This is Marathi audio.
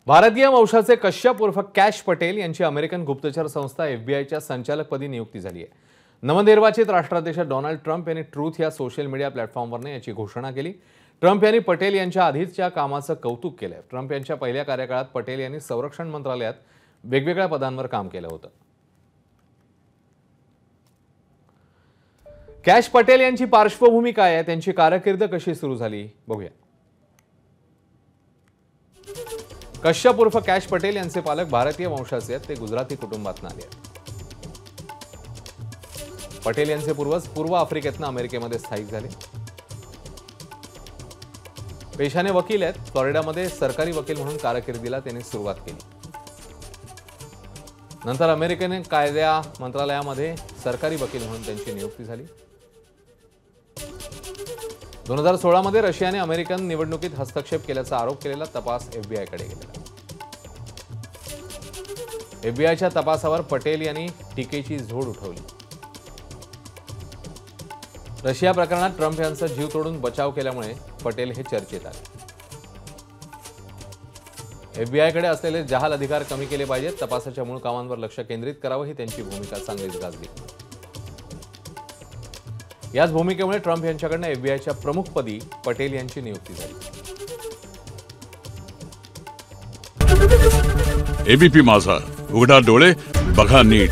भारतीय वंशाचे कश्यप उर्फ कॅश पटेल यांची अमेरिकन गुप्तचर संस्था FBI संचालकपदी नियुक्ती झाली आहे। नवनिर्वाचित राष्ट्राध्यक्ष डोनाल्ड ट्रम्प यांनी ट्रूथ या सोशल मीडिया प्लॅटफॉर्मवरने याची घोषणा केली। ट्रम्प यांनी पटेल यांच्या आधीच्या कामाचं कौतुक केलंय। ट्रम्प यांच्या पहिल्या कार्यकाळात पटेल यांनी संरक्षण मंत्रालयात वेगवेगळ्या पदांवर काम केलं होतं। कॅश पटेल यांची पार्श्वभूमी काय आहे, त्यांची कारकीर्द कशी सुरू झाली बघूया। कश्यप उर्फ कॅश पटेल यांचे पालक भारतीय वंशाचे आहेत। ते गुजराती कुटुंबातून आले आहेत। पटेल यांचे पूर्वज पूर्व आफ्रिकेतून अमेरिकेमध्ये स्थायिक झाले। पेशाने वकील आहेत। फ्लोरिडामध्ये सरकारी वकील म्हणून कारकिर्दीला त्यांनी सुरुवात केली। नंतर अमेरिकन कायदा मंत्रालयामध्ये सरकारी वकील म्हणून त्यांची नियुक्ती झाली। 2016 मध्ये रशियाने अमेरिकन निवडणुकीत हस्तक्षेप केल्याचा आरोप केलेला तपास FBI कडे गेला। FBIच्या तपासावर पटेल यांनी टीकेची झोड उठवली। रशिया प्रकरणात ट्रम्प यांचा जीव तोडून बचाव केल्यामुळे पटेल हे चर्चेत आले। FBI कडे असलेले जहाल अधिकार कमी केले पाहिजेत, तपासाच्या मूळ कामांवर लक्ष केंद्रित करावं ही त्यांची भूमिका चांगलीच गाजली। याच भूमिकेमुळे ट्रम्प यांच्याकडून FBIच्या प्रमुखपदी पटेल यांची नियुक्ती झाली। ABP माझा, उघडा डोळे बघा नीट।